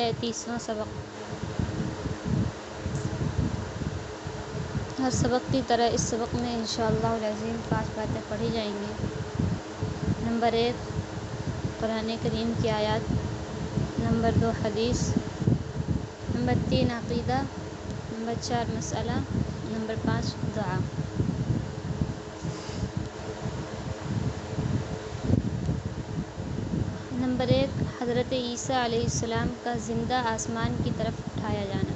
33واں سبق۔ ہر سبق کی طرح اس سبق میں انشاءاللہ العظیم 5 باتیں پڑھی جائیں گی۔ نمبر 1 قرآن کریم کی آیات، نمبر 2 حدیث، نمبر 3 عقیدہ، نمبر 4 مسئلہ، نمبر 5 دعا۔ نمبر 1 حضرت عیسیٰ علیہ السلام کا زندہ آسمان کی طرف اٹھایا جانا۔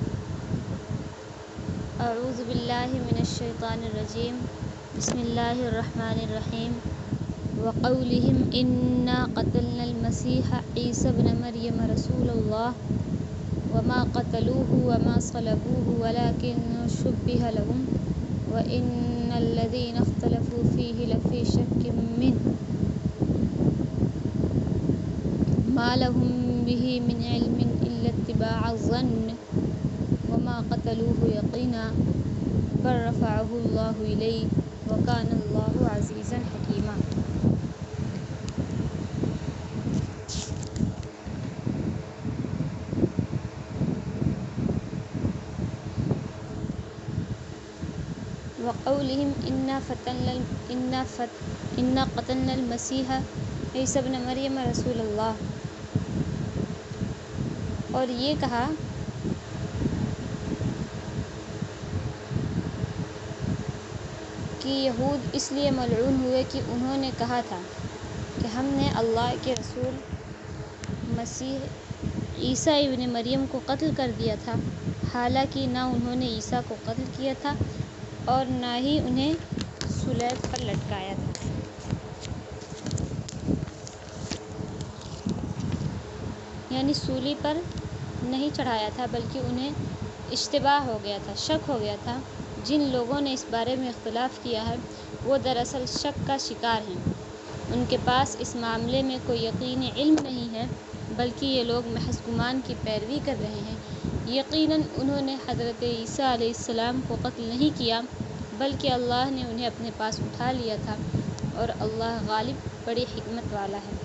اعوذ باللہ من الشیطان الرجیم، بسم اللہ الرحمن الرحیم۔ وقولہم انا قتلنا المسیح عیسی ابن مریم رسول اللہ وما قتلوه وما صلبوه ولكن شبه لهم وإن الذين اختلفوا فيه لفي شك منه ما لهم به من علم إلا اتباع الظن وما قتلوه يقينا بل رفعه الله إليه وكان الله عزيزا حكيما۔ وقولهم إنا قتلنا المسيح عیسی ابن مریم رسول اللہ، اور یہ کہا کہ یہود اس لیے ملعون ہوئے کہ انہوں نے کہا تھا کہ ہم نے اللہ کے رسول مسیح عیسیٰ ابن مریم کو قتل کر دیا تھا، حالانکہ نہ انہوں نے عیسیٰ کو قتل کیا تھا اور نہ ہی انہیں صلیب پر لٹکایا تھا۔ یعنی سولی پر نہیں چڑھایا تھا، بلکہ انہیں اشتباہ ہو گیا تھا، شک ہو گیا تھا۔ جن لوگوں نے اس بارے میں اختلاف کیا ہے وہ دراصل شک کا شکار ہیں، ان کے پاس اس معاملے میں کوئی یقینی علم نہیں ہے، بلکہ یہ لوگ محض گمان کی پیروی کر رہے ہیں۔ یقیناً انہوں نے حضرت عیسیٰ علیہ السلام کو قتل نہیں کیا، بلکہ اللہ نے انہیں اپنے پاس اٹھا لیا تھا، اور اللہ غالب بڑی حکمت والا ہے۔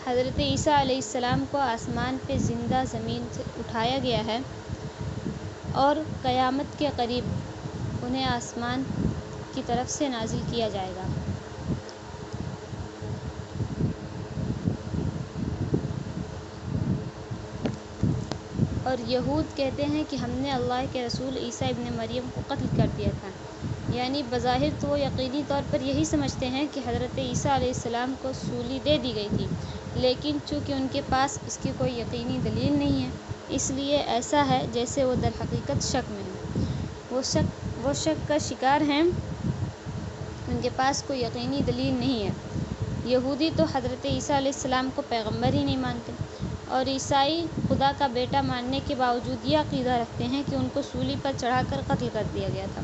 حضرت عیسیٰ علیہ السلام کو آسمان پہ زندہ زمین سے اٹھایا گیا ہے، اور قیامت کے قریب انہیں آسمان کی طرف سے نازل کیا جائے گا۔ اور یہود کہتے ہیں کہ ہم نے اللہ کے رسول عیسیٰ ابن مریم کو قتل کر دیا تھا، یعنی بظاہر تو وہ یقینی طور پر یہی سمجھتے ہیں کہ حضرت عیسیٰ علیہ السلام کو سولی دے دی گئی تھی، لیکن چونکہ ان کے پاس اس کی کوئی یقینی دلیل نہیں ہے، اس لیے ایسا ہے جیسے وہ در حقیقت شک میں ہیں۔ وہ شک کا شکار ہیں، ان کے پاس کوئی یقینی دلیل نہیں ہے۔ یہودی تو حضرت عیسیٰ علیہ السلام کو پیغمبر ہی نہیں مانتے، اور عیسائی خدا کا بیٹا ماننے کے باوجود یہ عقیدہ رکھتے ہیں کہ ان کو سولی پر چڑھا کر قتل کر دیا گیا تھا۔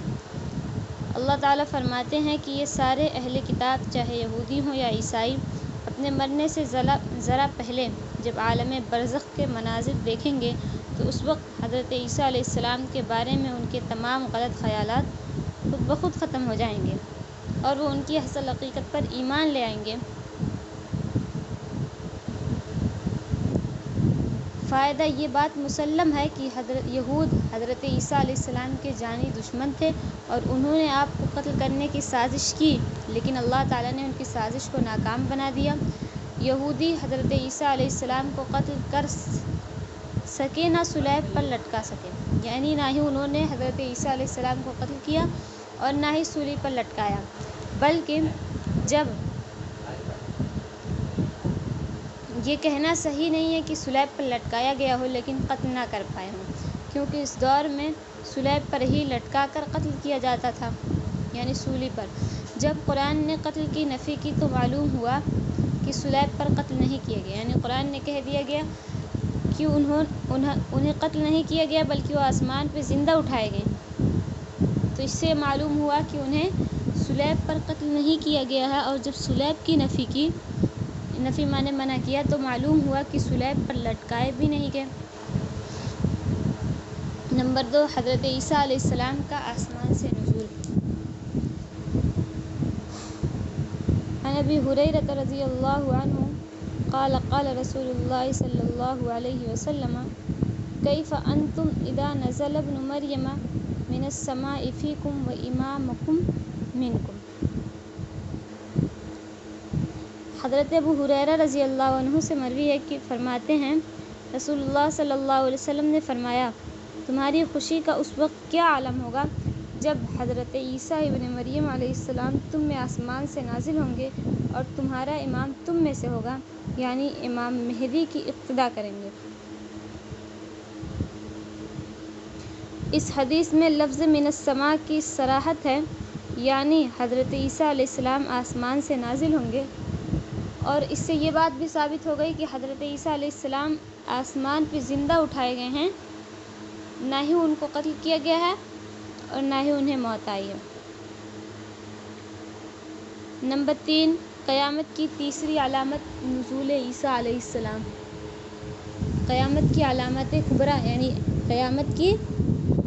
اللہ تعالیٰ فرماتے ہیں کہ یہ سارے اہل کتاب، چاہے یہودی ہوں یا عیسائی، اپنے مرنے سے ذرا پہلے جب عالم برزخ کے مناظر دیکھیں گے تو اس وقت حضرت عیسیٰ علیہ السلام کے بارے میں ان کے تمام غلط خیالات خود بخود ختم ہو جائیں گے، اور وہ ان کی اصل حقیقت پر ایمان لے آئیں گے۔ فائدہ یہ بات مسلم ہے کہ یہود حضرت عیسیٰ علیہ السلام کے جانی دشمن تھے، اور انہوں نے آپ کو قتل کرنے کی سازش کی، لیکن اللہ تعالیٰ نے ان کی سازش کو ناکام بنا دیا۔ یہودی حضرت عیسیٰ علیہ السلام کو قتل کر سکے نہ صلیب پر لٹکا سکے، یعنی نہ ہی انہوں نے حضرت عیسیٰ علیہ السلام کو قتل کیا اور نہ ہی سولی پر لٹکایا، بلکہ جب یہ کہنا صحیح نہیں ہے کہ صلیب پر لٹکایا گیا ہو لیکن قتل نہ کر پائے ہوں، کیونکہ اس دور میں صلیب پر ہی لٹکا کر قتل کیا جاتا تھا، یعنی سولی پر۔ جب قرآن نے قتل کی نفی کی تو معلوم ہوا کہ صلیب پر قتل نہیں کیا گیا، یعنی قرآن نے کہہ دیا گیا کہ انہیں قتل نہیں کیا گیا بلکہ وہ آسمان پہ زندہ اٹھائے گئے، تو اس سے معلوم ہوا کہ انہیں صلیب پر قتل نہیں کیا گیا ہے۔ اور جب صلیب کی نفی مانے منع کیا تو معلوم ہوا کہ صلیب پر لٹکائے بھی نہیں گئے۔ نمبر 2 حضرت عیسیٰ علیہ السلام کا آسمان سے نزول۔ عن ابی ہریرہ رضی اللہ عنہ قال قال رسول اللہ صلی اللہ علیہ وسلم کیف انتم اذا نزل ابن مریم من السماء فیکم و امامکم منکم۔ حضرت ابو ہریرہ رضی اللہ عنہ سے مروی ہے کہ فرماتے ہیں رسول اللہ صلی اللہ علیہ وسلم نے فرمایا تمہاری خوشی کا اس وقت کیا عالم ہوگا جب حضرت عیسیٰ ابن مریم علیہ السلام تم میں آسمان سے نازل ہوں گے اور تمہارا امام تم میں سے ہوگا، یعنی امام مہدی کی اقتدا کریں گے۔ اس حدیث میں لفظ من السماء کی صراحت ہے، یعنی حضرت عیسیٰ علیہ السلام آسمان سے نازل ہوں گے، اور اس سے یہ بات بھی ثابت ہو گئی کہ حضرت عیسیٰ علیہ السلام آسمان پہ زندہ اٹھائے گئے ہیں، نہ ہی ان کو قتل کیا گیا ہے اور نہ ہی انہیں موت آئی ہے۔ نمبر 3، قیامت کی تیسری علامت نزول عیسیٰ علیہ السلام۔ قیامت کی علامت کبریٰ یعنی قیامت کی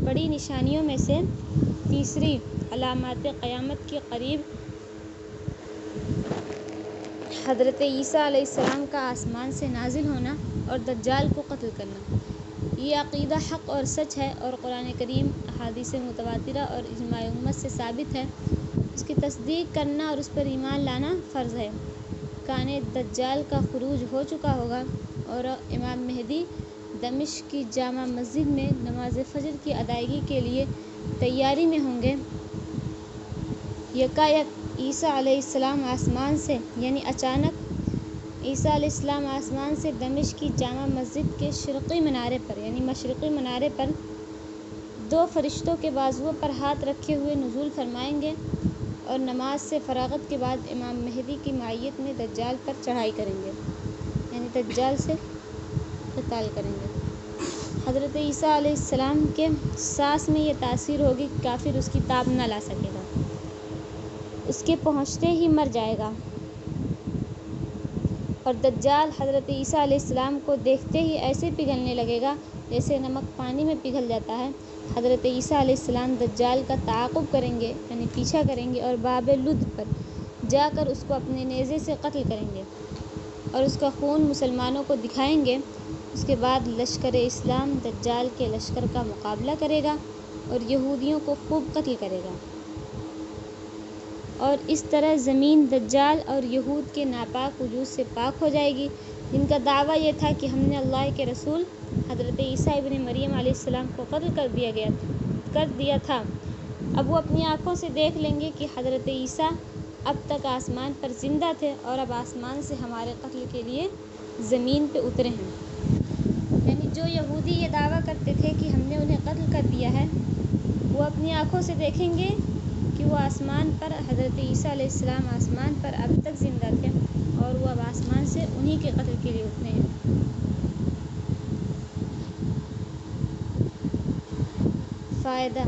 بڑی نشانیوں میں سے تیسری علامات قیامت کے قریب حضرت عیسیٰ علیہ السلام کا آسمان سے نازل ہونا اور دجال کو قتل کرنا۔ یہ عقیدہ حق اور سچ ہے اور قرآن کریم، احادیث متواترہ اور اجماع امت سے ثابت ہے۔ اس کی تصدیق کرنا اور اس پر ایمان لانا فرض ہے۔ کان دجال کا خروج ہو چکا ہوگا اور امام مہدی دمشق کی جامع مسجد میں نماز فجر کی ادائیگی کے لیے تیاری میں ہوں گے۔ یکایک عیسیٰ علیہ السلام آسمان سے یعنی اچانک عیسیٰ علیہ السلام آسمان سے دمشق کی جامع مسجد کے شرقی منارے پر یعنی مشرقی منارے پر 2 فرشتوں کے بازوؤں پر ہاتھ رکھے ہوئے نزول فرمائیں گے اور نماز سے فراغت کے بعد امام مہدی کی معیت میں دجال پر چڑھائی کریں گے، یعنی دجال سے قتال کریں گے۔ حضرت عیسیٰ علیہ السلام کے سانس میں یہ تاثیر ہوگی کہ کافر اس کی تاب نہ لا سکے گا، اس کے پہنچتے ہی مر جائے گا، اور دجال حضرت عیسیٰ علیہ السلام کو دیکھتے ہی ایسے پگھلنے لگے گا جیسے نمک پانی میں پگھل جاتا ہے۔ حضرت عیسیٰ علیہ السلام دجال کا تعاقب کریں گے یعنی پیچھا کریں گے اور باب لد پر جا کر اس کو اپنے نیزے سے قتل کریں گے اور اس کا خون مسلمانوں کو دکھائیں گے۔ اس کے بعد لشکر اسلام دجال کے لشکر کا مقابلہ کرے گا اور یہودیوں کو خوب قتل کرے گا، اور اس طرح زمین دجال اور یہود کے ناپاک وجود سے پاک ہو جائے گی، جن کا دعویٰ یہ تھا کہ ہم نے اللہ کے رسول حضرت عیسیٰ ابن مریم علیہ السلام کو قتل کر دیا تھا۔ اب وہ اپنی آنکھوں سے دیکھ لیں گے کہ حضرت عیسیٰ اب تک آسمان پر زندہ تھے اور اب آسمان سے ہمارے قتل کے لیے زمین پہ اترے ہیں۔ یعنی جو یہودی یہ دعویٰ کرتے تھے کہ ہم نے انہیں قتل کر دیا ہے، وہ اپنی آنکھوں سے دیکھیں گے کہ وہ آسمان پر حضرت عیسیٰ علیہ السلام آسمان پر اب تک زندہ تھے اور وہ اب آسمان سے انہی کے قتل کے لیے اترے ہیں۔ فائدہ: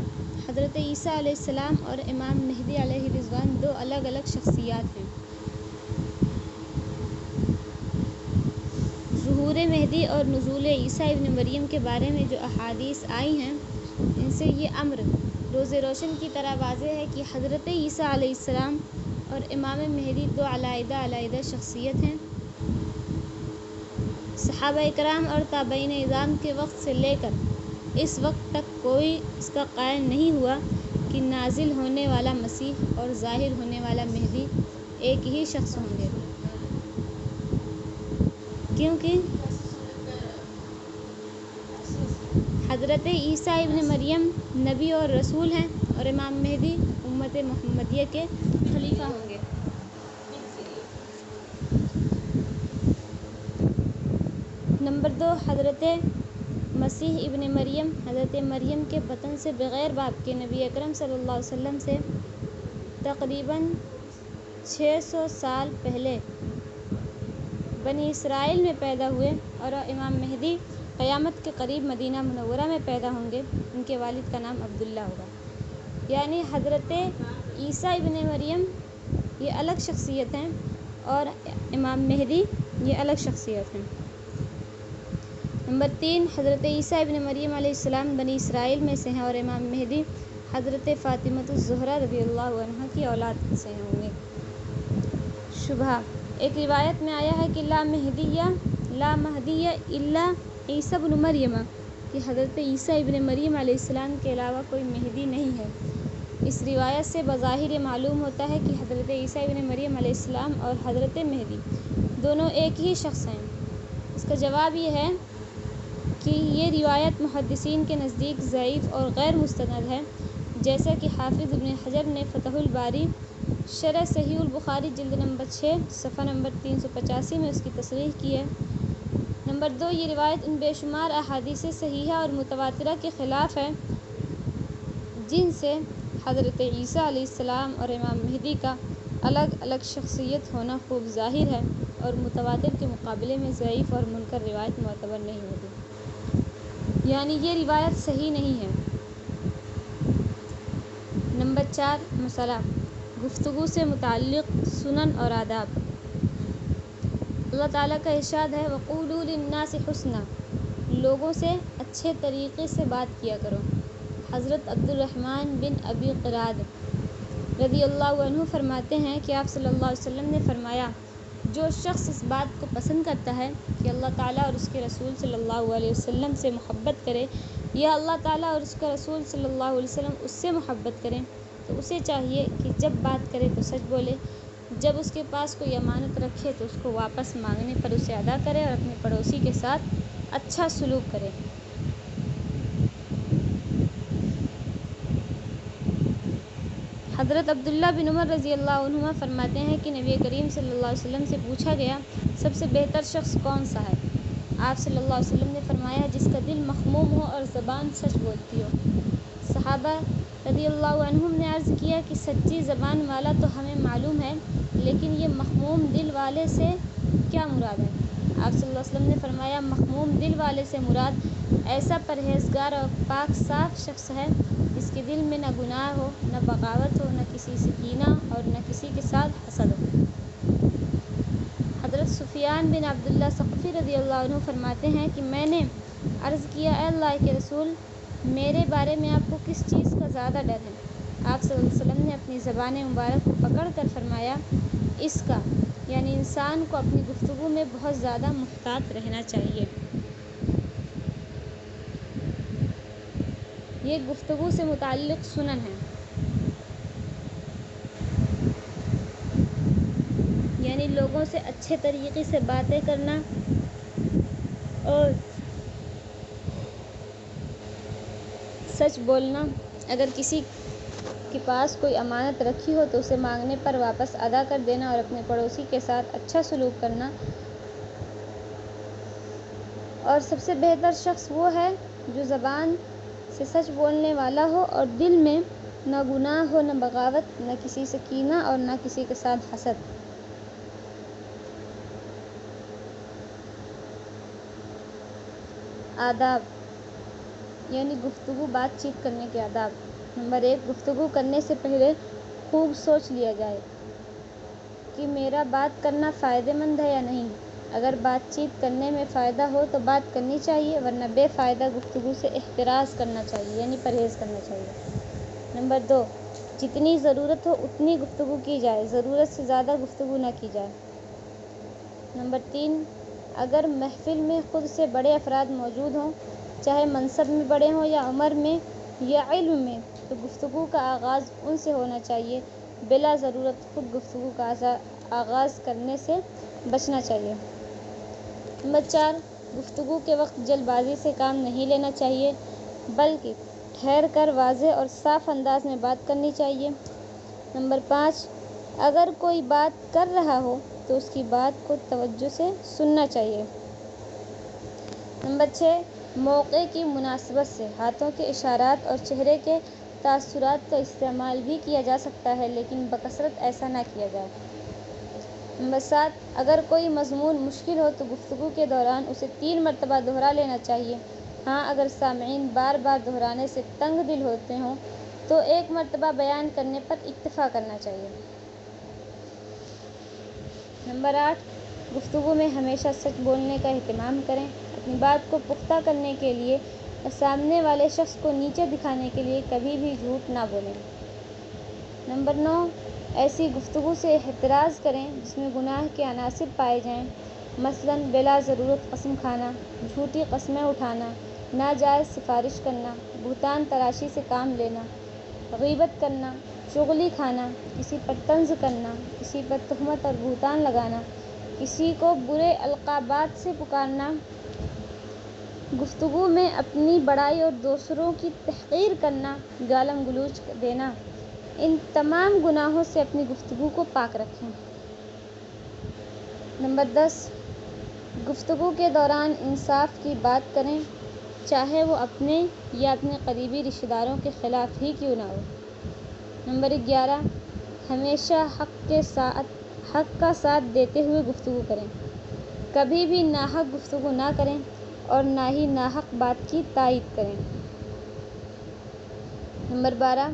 حضرت عیسیٰ علیہ السلام اور امام مہدی علیہ الرضوان 2 الگ الگ شخصیات ہیں۔ ظہور مہدی اور نزول عیسیٰ ابن مریم کے بارے میں جو احادیث آئی ہیں، ان سے یہ امر روز روشن کی طرح واضح ہے کہ حضرت عیسیٰ علیہ السلام اور امام مہدی 2 علیحدہ شخصیت ہیں۔ صحابہ اکرام اور تابعین اعظام کے وقت سے لے کر اس وقت تک کوئی اس کا قائل نہیں ہوا کہ نازل ہونے والا مسیح اور ظاہر ہونے والا مہدی ایک ہی شخص ہوں گے، کیونکہ حضرت عیسیٰ ابن مریم نبی اور رسول ہیں اور امام مہدی امت محمدیہ کے خلیفہ ہوں گے۔ نمبر 2، حضرت مسیح ابن مریم حضرت مریم کے بطن سے بغیر باپ کے نبی اکرم صلی اللہ علیہ وسلم سے تقریباً 600 سال پہلے بنی اسرائیل میں پیدا ہوئے، اور امام مہدی قیامت کے قریب مدینہ منورہ میں پیدا ہوں گے۔ ان کے والد کا نام عبداللہ ہوگا۔ یعنی حضرت عیسیٰ ابن مریم یہ الگ شخصیت ہیں اور امام مہدی یہ الگ شخصیت ہیں۔ نمبر 3، حضرت عیسیٰ ابن مریم علیہ السلام بنی اسرائیل میں سے ہیں اور امام مہدی حضرت فاطمۃ الزہرا رضی اللہ عنہا کی اولاد سے ہوں گے۔ شبہ: ایک روایت میں آیا ہے کہ لا مہدی الا عیسی ابن مریم، کہ حضرت عیسیٰ ابن مریم علیہ السلام کے علاوہ کوئی مہدی نہیں ہے۔ اس روایت سے بظاہر یہ معلوم ہوتا ہے کہ حضرت عیسیٰ ابن مریم علیہ السلام اور حضرت مہدی دونوں ایک ہی شخص ہیں۔ اس کا جواب یہ ہے کہ یہ روایت محدثین کے نزدیک ضعیف اور غیر مستند ہے، جیسا کہ حافظ ابن حجر نے فتح الباری شرح صحیح البخاری جلد نمبر 6 صفحہ نمبر 385 میں اس کی تصریح کی ہے۔ نمبر 2، یہ روایت ان بے شمار احادیث صحیحہ اور متواترہ کے خلاف ہے جن سے حضرت عیسیٰ علیہ السلام اور امام مہدی کا الگ الگ شخصیت ہونا خوب ظاہر ہے، اور متواتر کے مقابلے میں ضعیف اور منکر روایت معتبر نہیں ہوتی، یعنی یہ روایت صحیح نہیں ہے۔ نمبر 4، مسئلہ گفتگو سے متعلق سنن اور آداب۔ اللہ تعالیٰ کا ارشاد ہے وَقُولُوا لِلنَّاسِ حُسْنًا، لوگوں سے اچھے طریقے سے بات کیا کرو۔ حضرت عبد الرحمن بن ابی قراد رضی اللہ عنہ فرماتے ہیں کہ آپ صلی اللہ علیہ وسلم نے فرمایا، جو شخص اس بات کو پسند کرتا ہے کہ اللہ تعالیٰ اور اس کے رسول صلی اللہ علیہ وسلم سے محبت کرے، یا اللہ تعالیٰ اور اس کا رسول صلی اللہ علیہ وسلم اس سے محبت کریں، تو اسے چاہیے کہ جب بات کرے تو سچ بولے، جب اس کے پاس کوئی امانت رکھے تو اس کو واپس مانگنے پر اسے ادا کرے، اور اپنے پڑوسی کے ساتھ اچھا سلوک کرے۔ حضرت عبداللہ بن عمر رضی اللہ عنہما فرماتے ہیں کہ نبی کریم صلی اللہ علیہ وسلم سے پوچھا گیا، سب سے بہتر شخص کون سا ہے؟ آپ صلی اللہ علیہ وسلم نے فرمایا، جس کا دل مخموم ہو اور زبان سچ بولتی ہو۔ صحابہ رضی اللہ عنہم نے عرض کیا کہ سچی زبان والا تو ہمیں معلوم ہے، لیکن یہ مخموم دل والے سے کیا مراد ہے؟ آپ صلی اللہ علیہ وسلم نے فرمایا، مخموم دل والے سے مراد ایسا پرہیزگار اور پاک صاف شخص ہے جس کے دل میں نہ گناہ ہو، نہ بغاوت ہو، نہ کسی سے کینہ اور نہ کسی کے ساتھ حسد ہو۔ حضرت سفیان بن عبداللہ ثقفی رضی اللہ عنہ فرماتے ہیں کہ میں نے عرض کیا، اے اللہ کے رسول، میرے بارے میں آپ کو کس چیز کا زیادہ ڈر ہے؟ آپ صلی اللہ علیہ وسلم نے اپنی زبان مبارک کو پکڑ کر فرمایا، اس کا، یعنی انسان کو اپنی گفتگو میں بہت زیادہ محتاط رہنا چاہیے۔ یہ گفتگو سے متعلق سنن ہے، یعنی لوگوں سے اچھے طریقے سے باتیں کرنا، اور سچ بولنا۔ اگر کسی کے پاس کوئی امانت رکھی ہو تو اسے مانگنے پر واپس ادا کر دینا، اور اپنے پڑوسی کے ساتھ اچھا سلوک کرنا۔ اور سب سے بہتر شخص وہ ہے جو زبان سے سچ بولنے والا ہو، اور دل میں نہ گناہ ہو، نہ بغاوت، نہ کسی سے کینہ اور نہ کسی کے ساتھ حسد۔ آداب، یعنی گفتگو بات چیت کرنے کے آداب۔ نمبر 1، گفتگو کرنے سے پہلے خوب سوچ لیا جائے کہ میرا بات کرنا فائدہ مند ہے یا نہیں۔ اگر بات چیت کرنے میں فائدہ ہو تو بات کرنی چاہیے، ورنہ بے فائدہ گفتگو سے احتراز کرنا چاہیے، یعنی پرہیز کرنا چاہیے۔ نمبر 2، جتنی ضرورت ہو اتنی گفتگو کی جائے، ضرورت سے زیادہ گفتگو نہ کی جائے۔ نمبر 3، اگر محفل میں خود سے بڑے افراد موجود ہوں، چاہے منصب میں بڑے ہوں یا عمر میں یا علم میں، تو گفتگو کا آغاز ان سے ہونا چاہیے، بلا ضرورت خود گفتگو کا آغاز کرنے سے بچنا چاہیے۔ نمبر 4، گفتگو کے وقت جلد بازی سے کام نہیں لینا چاہیے، بلکہ ٹھہر کر واضح اور صاف انداز میں بات کرنی چاہیے۔ نمبر 5، اگر کوئی بات کر رہا ہو تو اس کی بات کو توجہ سے سننا چاہیے۔ نمبر 6، موقع کی مناسبت سے ہاتھوں کے اشارات اور چہرے کے تاثرات کا استعمال بھی کیا جا سکتا ہے، لیکن بکثرت ایسا نہ کیا جائے۔ نمبر 7، اگر کوئی مضمون مشکل ہو تو گفتگو کے دوران اسے 3 مرتبہ دہرا لینا چاہیے۔ ہاں، اگر سامعین بار بار دہرانے سے تنگ دل ہوتے ہوں تو ایک مرتبہ بیان کرنے پر اکتفا کرنا چاہیے۔ نمبر 8، گفتگو میں ہمیشہ سچ بولنے کا اہتمام کریں۔ اپنی بات کو پختہ کرنے کے لیے اور سامنے والے شخص کو نیچے دکھانے کے لیے کبھی بھی جھوٹ نہ بولیں۔ نمبر 9، ایسی گفتگو سے احتراز کریں جس میں گناہ کے عناصر پائے جائیں، مثلاً بلا ضرورت قسم کھانا، جھوٹی قسمیں اٹھانا، ناجائز سفارش کرنا، بہتان تراشی سے کام لینا، غیبت کرنا، چغلی کھانا، کسی پر طنز کرنا، کسی پر تہمت اور بہتان لگانا، کسی کو برے القابات سے پکارنا، گفتگو میں اپنی بڑائی اور دوسروں کی تحقیر کرنا، گالم گلوچ دینا۔ ان تمام گناہوں سے اپنی گفتگو کو پاک رکھیں۔ نمبر 10، گفتگو کے دوران انصاف کی بات کریں، چاہے وہ اپنے یا اپنے قریبی رشتہ داروں کے خلاف ہی کیوں نہ ہو۔ نمبر 11، ہمیشہ حق کا ساتھ دیتے ہوئے گفتگو کریں، کبھی بھی ناحق گفتگو نہ کریں اور نہ ہی ناحق بات کی تائید کریں۔ نمبر 12،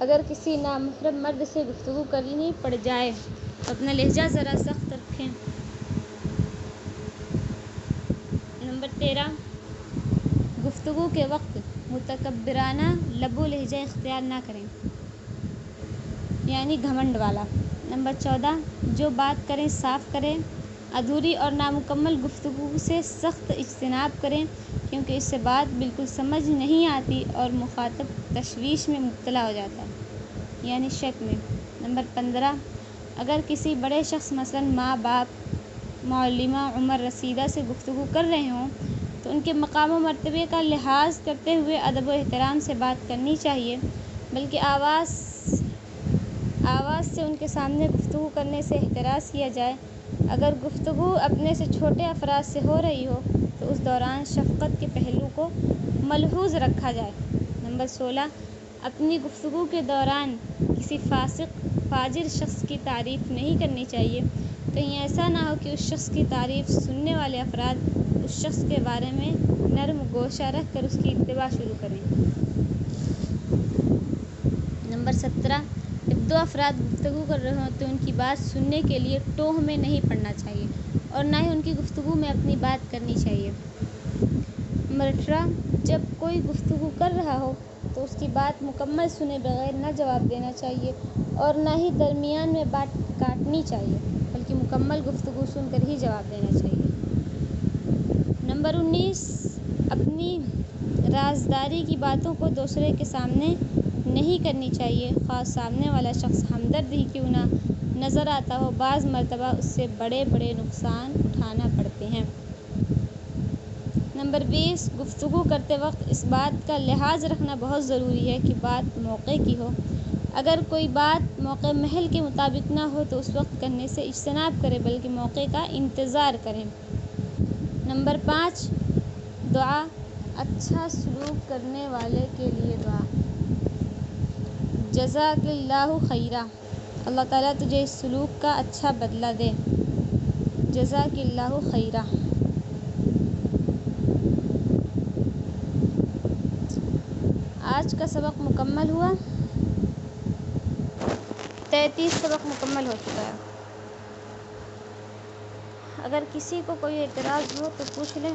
اگر کسی نامحرم مرد سے گفتگو کرنی پڑ جائے تو اپنا لہجہ ذرا سخت رکھیں۔ نمبر 13، گفتگو کے وقت متکبرانہ لب و لہجہ اختیار نہ کریں، یعنی گھمنڈ والا۔ نمبر 14، جو بات کریں صاف کریں، ادھوری اور نامکمل گفتگو سے سخت اجتناب کریں کیونکہ اس سے بات بالکل سمجھ نہیں آتی اور مخاطب تشویش میں مبتلا ہو جاتا ہے، یعنی شک میں۔ نمبر 15، اگر کسی بڑے شخص مثلاً ماں باپ، معلمہ عمر رسیدہ سے گفتگو کر رہے ہوں تو ان کے مقام و مرتبے کا لحاظ کرتے ہوئے ادب و احترام سے بات کرنی چاہیے، بلکہ آواز سے ان کے سامنے گفتگو کرنے سے احتراز کیا جائے۔ اگر گفتگو اپنے سے چھوٹے افراد سے ہو رہی ہو تو اس دوران شفقت کے پہلو کو ملحوظ رکھا جائے۔ نمبر 16، اپنی گفتگو کے دوران کسی فاسق فاجر شخص کی تعریف نہیں کرنی چاہیے، کہیں ایسا نہ ہو کہ اس شخص کی تعریف سننے والے افراد اس شخص کے بارے میں نرم گوشہ رکھ کر اس کی اتباع شروع کریں۔ نمبر 17، جب دو افراد گفتگو کر رہے ہوں تو ان کی بات سننے کے لیے ٹوہ میں نہیں پڑنا چاہیے اور نہ ہی ان کی گفتگو میں اپنی بات کرنی چاہیے۔ نمبر 18، جب کوئی گفتگو کر رہا ہو تو اس کی بات مکمل سنے بغیر نہ جواب دینا چاہیے اور نہ ہی درمیان میں بات کاٹنی چاہیے، بلکہ مکمل گفتگو سن کر ہی جواب دینا چاہیے۔ نمبر 19، اپنی رازداری کی باتوں کو دوسرے کے سامنے نہیں کرنی چاہیے، خواہ سامنے والا شخص ہمدرد ہی کیوں نہ نظر آتا ہو۔ بعض مرتبہ اس سے بڑے نقصان اٹھانا پڑتے ہیں۔ نمبر 20، گفتگو کرتے وقت اس بات کا لحاظ رکھنا بہت ضروری ہے کہ بات موقع کی ہو۔ اگر کوئی بات موقع محل کے مطابق نہ ہو تو اس وقت کرنے سے اجتناب کریں بلکہ موقع کا انتظار کریں۔ نمبر 5، دعا، اچھا سلوک کرنے والے کے لیے دعا۔ جزاک اللہ خیرا، اللہ تعالیٰ تجھے اس سلوک کا اچھا بدلہ دے۔ جزاک اللہ خیرا۔ آج کا سبق مکمل ہوا، 33 سبق مکمل ہو چکا ہے۔ اگر کسی کو کوئی اعتراض ہو تو پوچھ لیں۔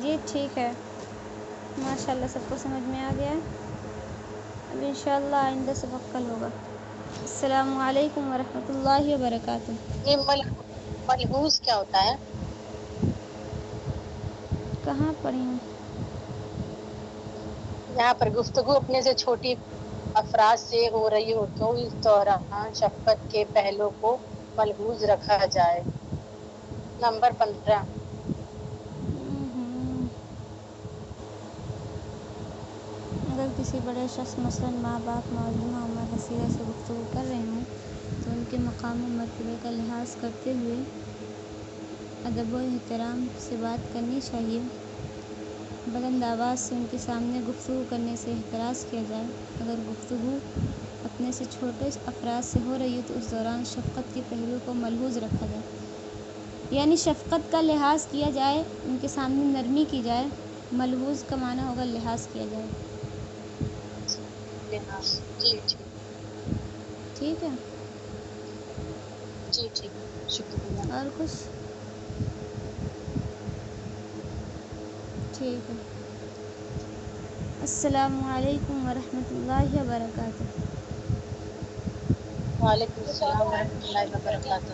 جی ٹھیک ہے، ماشاءاللہ سب کو سمجھ میں آ گیا ہے۔ اب انشاءاللہ آئندہ سبق کل ہوگا۔ السلام علیکم ورحمۃ اللہ وبرکاتہ۔ یہ ملحوظ کیا ہوتا ہے؟ کہاں پڑھی ہوں؟ یہاں پر گفتگو اپنے سے چھوٹی افراد سے ہو رہی ہو تو اس دوران شفقت کے پہلو کو ملحوظ رکھا جائے۔ نمبر 15، اگر کسی بڑے شخص مثلاً ماں باپ، معلمہ عمر رسیدہ سے گفتگو کر رہے ہوں تو ان کے مقام و مرتبے کا لحاظ کرتے ہوئے ادب و احترام سے بات کرنی چاہیے، بلند آواز سے ان کے سامنے گفتگو کرنے سے احتراز کیا جائے۔ اگر گفتگو اپنے سے چھوٹے افراد سے ہو رہی ہو تو اس دوران شفقت کے پہلو کو ملحوظ رکھا جائے، یعنی شفقت کا لحاظ کیا جائے، ان کے سامنے نرمی کی جائے۔ ملحوظ کا معنی ہوگا لحاظ کیا جائے۔ جی ٹھیک، ٹھیک ہے، جی ٹھیک، شکریہ۔ اور کچھ؟ ٹھیک ہے، السلام علیکم ورحمۃ اللہ وبرکاتہ۔ وعلیکم السلام ورحمۃ اللہ وبرکاتہ۔